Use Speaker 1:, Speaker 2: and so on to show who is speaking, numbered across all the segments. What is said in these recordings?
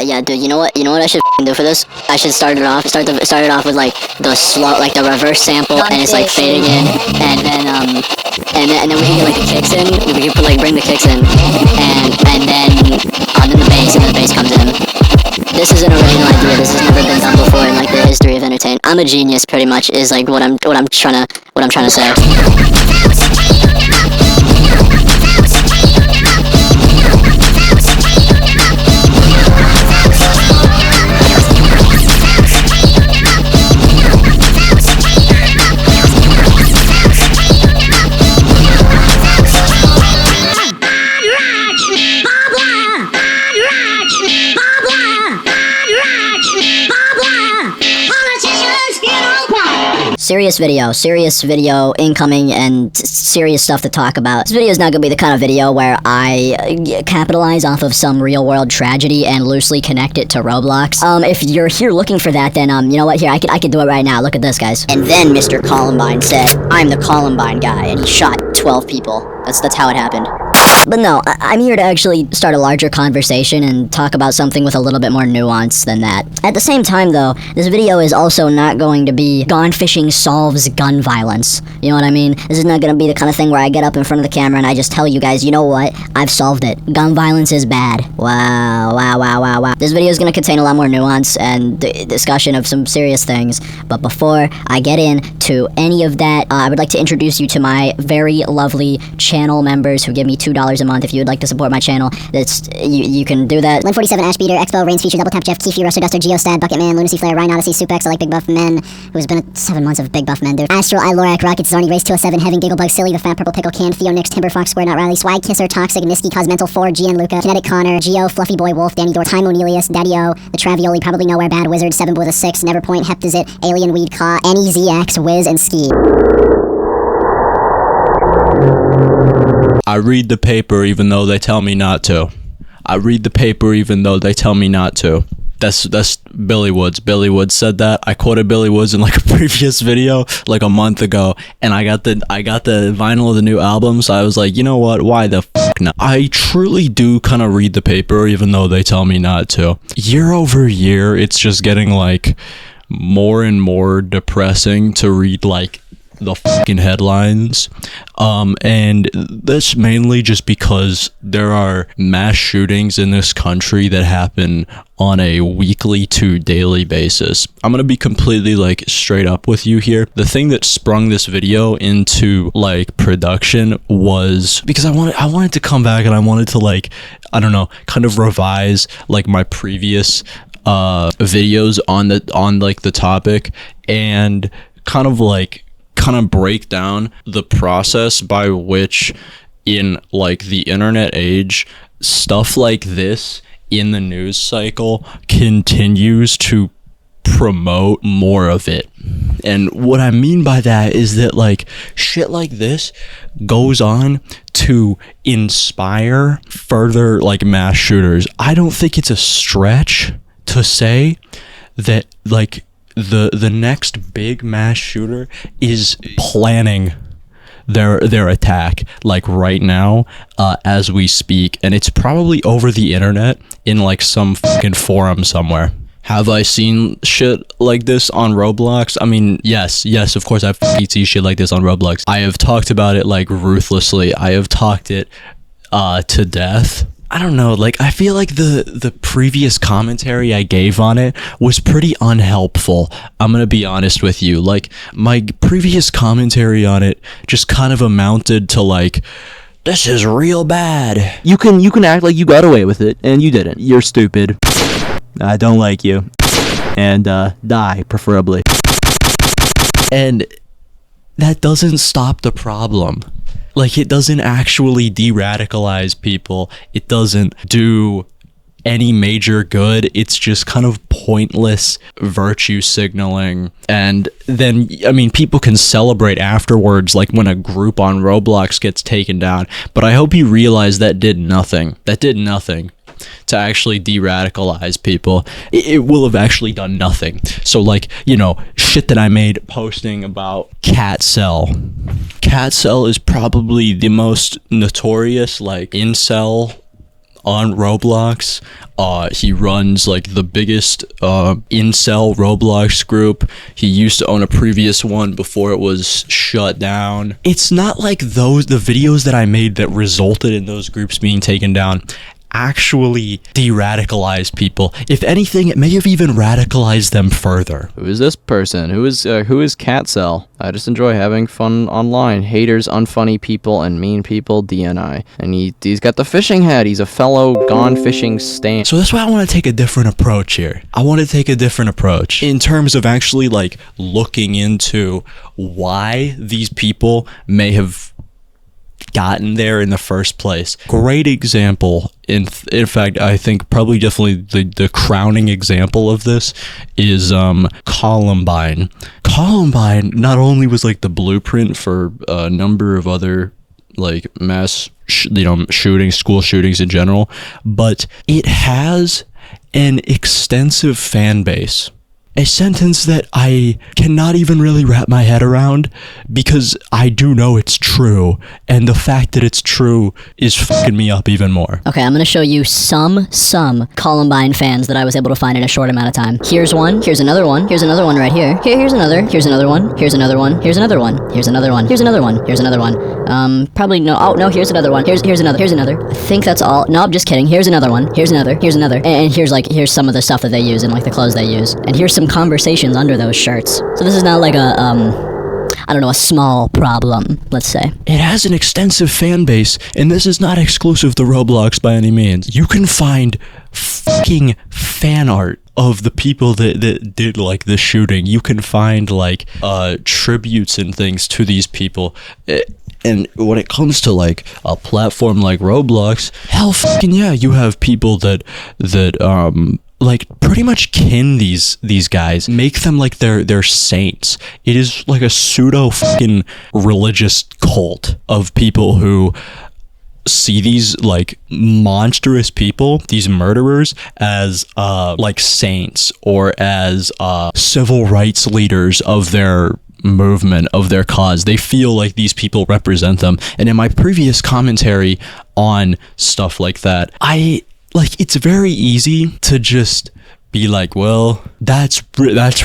Speaker 1: Yeah, dude. You know what? I should do for this? I should start it off with like the slow, like the reverse sample, and it's like fading in, and then we can get like the kicks in. We can bring the kicks in, and then the bass, and then the bass comes in. This is an original idea. This has never been done before in like the history of entertainment. I'm a genius, pretty much, is like what I'm trying to say. Serious video incoming, and serious stuff to talk about. This video is not gonna be the kind of video where I capitalize off of some real world tragedy and loosely connect it to Roblox. If you're here looking for that, then you know what, here, I could do it right now. Look at this, guys. And then Mr. Columbine said, "I'm the Columbine guy," and he shot 12 people. That's how it happened. But no, I'm here to actually start a larger conversation and talk about something with a little bit more nuance than that. At the same time, though, this video is also not going to be Gone Fishing solves gun violence. You know what I mean? This is not going to be the kind of thing where I get up in front of the camera and I just tell you guys, you know what? I've solved it. Gun violence is bad. Wow. This video is going to contain a lot more nuance and discussion of some serious things. But before I get into any of that, I would like to introduce you to my very lovely channel members who give me $2 a month. If you would like to support my channel, you can do that.
Speaker 2: Lin47, Ash Beater, Expo, Reigns Feature, Double Tap Jeff, Keefy, Ruster Duster, Geostad, Bucketman, Lunacy Flare, Ryan Odyssey, Supex, I like Big Buff Men, who's been 7 months of Big Buff Men, dude. Astral, I Lorac, Rockets, Zorny, Race 207, Heaven, Gigglebug, Silly, The Fat Purple Pickle, Can, Theo, Nix, Timber, Fox, Square, Not Riley, Swag, Kisser, Toxic, Niski, Cosmental 4, Gian, Luca, Kinetic Connor, Geo, Fluffy Boy, Wolf, Danny Door, Time O'Nelius, Daddy-O, The Travioli, Probably Nowhere, Bad Wizard, 7 with a 6, Neverpoint, Heptizit, Alien Weed Caw, NEZX, Wiz, and Ski.
Speaker 3: I read the paper even though they tell me not to. I read the paper even though they tell me not to. That's Billy Woods. Billy Woods said that. I quoted Billy Woods in like a previous video like a month ago, and I got the vinyl of the new album, so I was like, you know what? Why the fuck not? I truly do kind of read the paper even though they tell me not to. Year over year, it's just getting like more and more depressing to read like the fucking headlines, and that's mainly just because there are mass shootings in this country that happen on a weekly to daily basis. I'm gonna be completely like straight up with you here. The thing that sprung this video into like production was because I wanted to come back and I wanted to like, I don't know, kind of revise like my previous videos on the topic, and kind of break down the process by which in like the internet age, stuff like this in the news cycle continues to promote more of it. And what I mean by that is that like shit like this goes on to inspire further like mass shooters. I don't think it's a stretch to say that like the next big mass shooter is planning their attack like right now as we speak, and it's probably over the internet in like some fucking forum somewhere. Have I seen shit like this on Roblox? I mean, yes, of course I've seen shit like this on Roblox. I have talked about it like ruthlessly. I have talked it to death. I don't know, like I feel like the previous commentary I gave on it was pretty unhelpful. I'm gonna be honest with you. Like my previous commentary on it just kind of amounted to like, this is real bad. You can act like you got away with it and you didn't. You're stupid. I don't like you. And die preferably. And that doesn't stop the problem. Like, it doesn't actually de-radicalize people. It doesn't do any major good. It's just kind of pointless virtue signaling. And then, I mean, people can celebrate afterwards, like when a group on Roblox gets taken down. But I hope you realize that did nothing. That did nothing to actually de-radicalize people. It will have actually done nothing. So like, you know, shit that I made posting about Catcell. Catcell is probably the most notorious like incel on Roblox. He runs like the biggest incel Roblox group. He used to own a previous one before it was shut down. It's not like the videos that I made that resulted in those groups being taken down actually de-radicalize people. If anything, it may have even radicalized them further.
Speaker 4: Who is this person? Who is Catcell? I just enjoy having fun online. Haters, unfunny people, and mean people, DNI. And he's got the fishing hat. He's a fellow gone fishing stan.
Speaker 3: So that's why I want to take a different approach here. I want to take a different approach in terms of actually like looking into why these people may have gotten there in the first place. Great example, in fact, I think probably definitely the crowning example of this is Columbine. Columbine not only was like the blueprint for a number of other like mass shootings, school shootings in general, but it has an extensive fan base. A sentence that I cannot even really wrap my head around because I do know it's true, and the fact that it's true is fucking me up even more.
Speaker 1: Okay, I'm gonna show you some Columbine fans that I was able to find in a short amount of time. Here's one, here's another one right here. Here's another one, here's another one, here's another one, here's another one, here's another one, here's another one. Probably no, oh no, here's another one, here's another. I think that's all. No, I'm just kidding. Here's another one, here's another, and here's some of the stuff that they use and like the clothes they use. And here's some conversations under those shirts. So this is not like a I don't know, a small problem, let's say.
Speaker 3: It has an extensive fan base, and this is not exclusive to Roblox by any means. You can find fucking fan art of the people that did like the shooting. You can find like tributes and things to these people. And when it comes to like a platform like Roblox, hell fucking yeah, you have people that like pretty much kin these guys, make them like they're saints. It is like a pseudo fucking religious cult of people who see these like monstrous people, these murderers, as like saints or as civil rights leaders of their movement, of their cause. They feel like these people represent them. And in my previous commentary on stuff like that, it's very easy to just be like, well, that's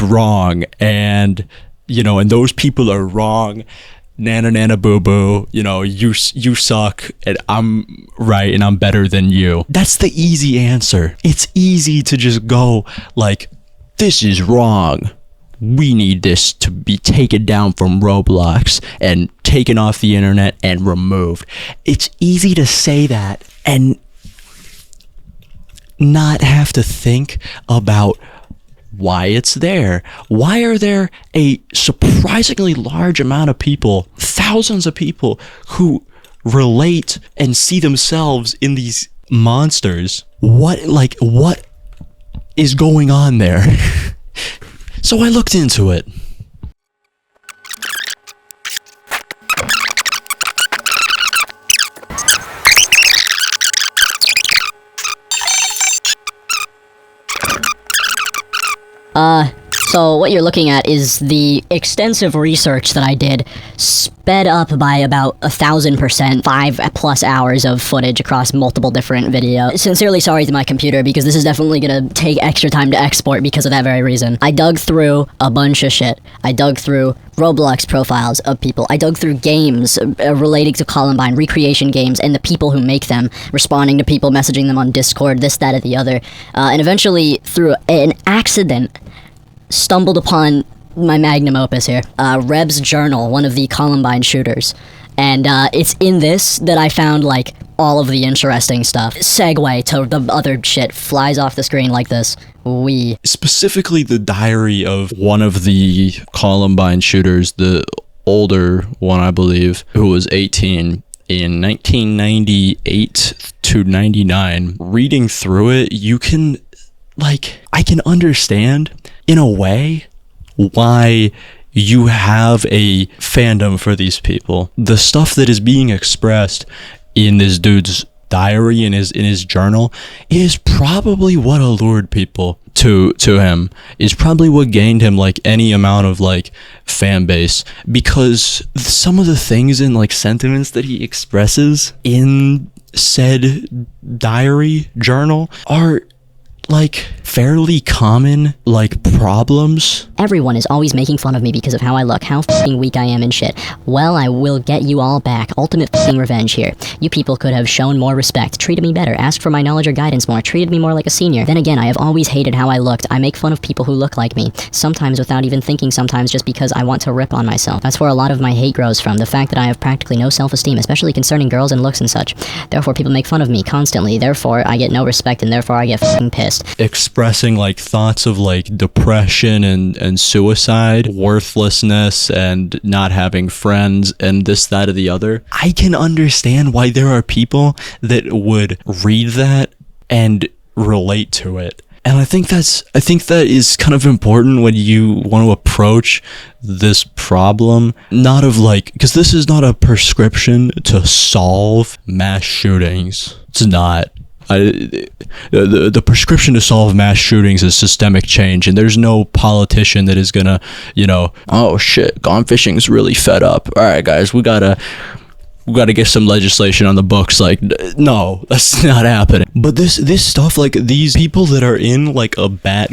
Speaker 3: wrong, and and those people are wrong, nana boo boo, you suck and I'm right and I'm better than you. That's the easy answer. It's easy to just go like, this is wrong. We need this to be taken down from Roblox and taken off the internet and removed. It's easy to say that and not have to think about why it's there. Why are there a surprisingly large amount of people, thousands of people, who relate and see themselves in these monsters? What is going on there? So I looked into it.
Speaker 1: So what you're looking at is the extensive research that I did, sped up by about 1,000%, 5+ hours of footage across multiple different videos. Sincerely sorry to my computer, because this is definitely gonna take extra time to export because of that very reason. I dug through a bunch of shit. I dug through Roblox profiles of people. I dug through games relating to Columbine, recreation games, and the people who make them, responding to people, messaging them on Discord, this, that, or the other. And eventually, through an accident, stumbled upon my magnum opus here, Reb's journal, one of the Columbine shooters. And it's in this that I found like all of the interesting stuff. Segue to the other shit, flies off the screen like this.
Speaker 3: Specifically the diary of one of the Columbine shooters, the older one I believe, who was 18 in 1998 to 99. Reading through it, you can I can understand in a way why you have a fandom for these people. The stuff that is being expressed in this dude's diary, in his journal, is probably what allured people to him, is probably what gained him like any amount of like fan base, because some of the things and like sentiments that he expresses in said diary journal are like fairly common like problems.
Speaker 1: Everyone is always making fun of me because of how I look, how f***ing weak I am and shit. Well, I will get you all back. Ultimate f***ing revenge here. You people could have shown more respect, treated me better, asked for my knowledge or guidance more, treated me more like a senior. Then again, I have always hated how I looked. I make fun of people who look like me, sometimes without even thinking, sometimes just because I want to rip on myself. That's where a lot of my hate grows from, the fact that I have practically no self-esteem, especially concerning girls and looks and such. Therefore, people make fun of me constantly. Therefore, I get no respect and therefore I get f***ing pissed.
Speaker 3: Expressing like thoughts of like depression and suicide, worthlessness, and not having friends, and this, that, or the other. I can understand why there are people that would read that and relate to it. And I think that is kind of important when you want to approach this problem, not of like, because this is not a prescription to solve mass shootings. It's not. The prescription to solve mass shootings is systemic change, and there's no politician that is gonna, oh shit, gone fishing's really fed up. All right, guys, we gotta get some legislation on the books. Like, no, that's not happening. But this stuff, like these people that are in like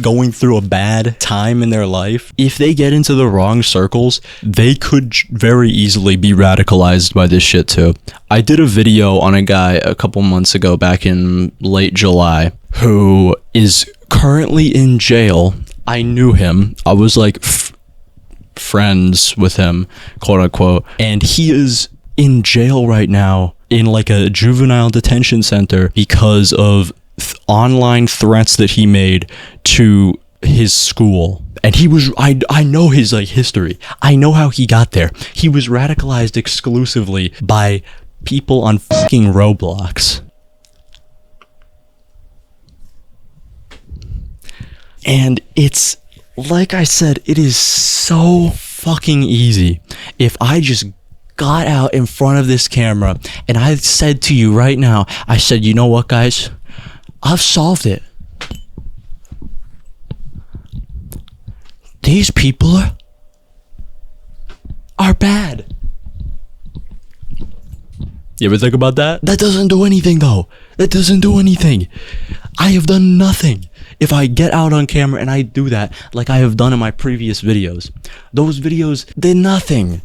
Speaker 3: going through a bad time in their life, if they get into the wrong circles, they could very easily be radicalized by this shit too. I did a video on a guy a couple months ago, back in late July, who is currently in jail. I knew him. I was like friends with him, quote unquote, and he is in jail right now in like a juvenile detention center because of online threats that he made to his school. And he was, I know his like history. I know how he got there. He was radicalized exclusively by people on fucking Roblox. And it's, like I said, it is so fucking easy. If I just got out in front of this camera and I said to you right now, I said, you know what, guys? I've solved it. These people are bad. You ever think about that? That doesn't do anything though. That doesn't do anything. I have done nothing. If I get out on camera and I do that, like I have done in my previous videos, those videos did nothing.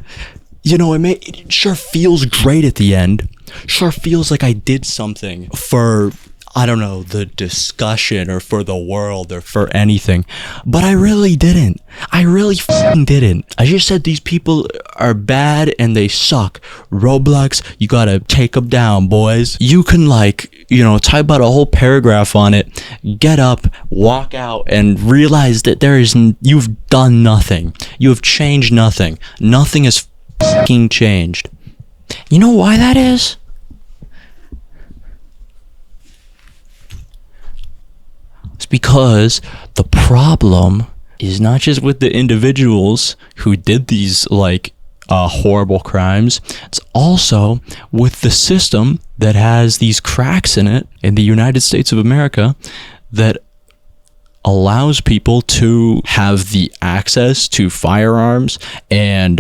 Speaker 3: It sure feels great at the end. Sure feels like I did something for, I don't know, the discussion or for the world or for anything. But I really didn't. I really f***ing didn't. I just said these people are bad and they suck. Roblox, you gotta take them down, boys. You can type out a whole paragraph on it, get up, walk out, and realize that you've done nothing. You have changed nothing. Nothing has fucking changed. You know why that is? It's because the problem is not just with the individuals who did these horrible crimes. It's also with the system that has these cracks in it in the United States of America that allows people to have the access to firearms and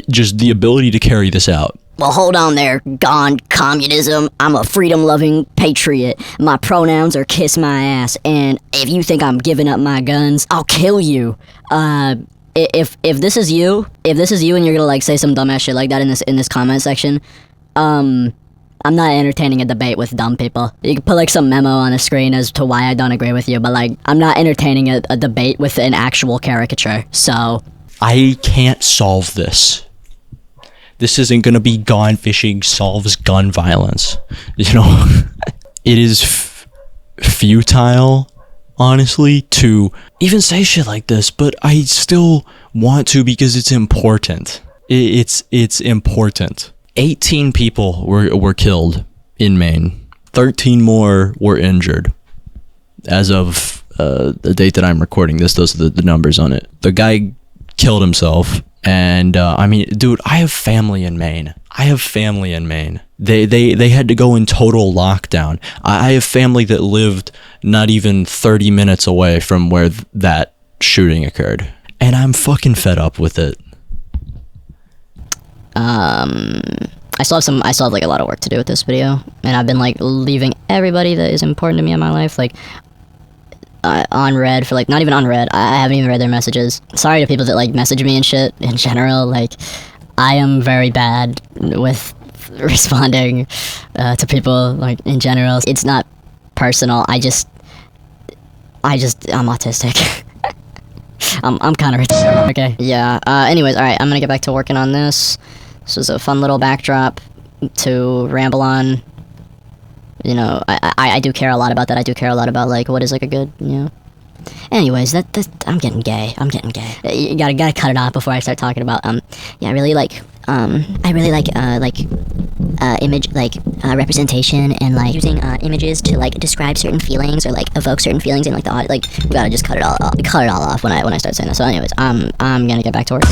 Speaker 3: just the ability to carry this out.
Speaker 1: Well, hold on there, gone communism. I'm a freedom-loving patriot. My pronouns are kiss my ass, and if you think I'm giving up my guns, I'll kill you. If this is you and you're gonna say some dumbass shit like that in this comment section, I'm not entertaining a debate with dumb people. You can put some memo on the screen as to why I don't agree with you, but I'm not entertaining a debate with an actual caricature, so.
Speaker 3: I can't solve this. This isn't gonna be gone fishing solves gun violence. It is futile, honestly, to even say shit like this, but I still want to because it's important. It's important. 18 people were killed in Maine. 13 more were injured. As of the date that I'm recording this, those are the numbers on it. The guy killed himself, and dude, I have family in Maine. They had to go in total lockdown. I have family that lived not even 30 minutes away from where that shooting occurred. And I'm fucking fed up with it.
Speaker 1: I still have like a lot of work to do with this video, and I've been like leaving everybody that is important to me in my life like on red for like, not even on red. I haven't even read their messages. Sorry to people that like message me and shit in general. Like, I am very bad with responding to people like in general. It's not personal. I'm autistic. I'm kind of okay. Yeah. Anyways, all right. I'm gonna get back to working on this. This was a fun little backdrop to ramble on. You know, I do care a lot about that. I do care a lot about like what is like a good, you know. Anyways, that I'm getting gay. You gotta cut it off before I start talking about yeah, I really like image representation and like using images to like describe certain feelings or like evoke certain feelings in like the like we gotta just cut it all off when I start saying that. So anyways, I'm gonna get back to work.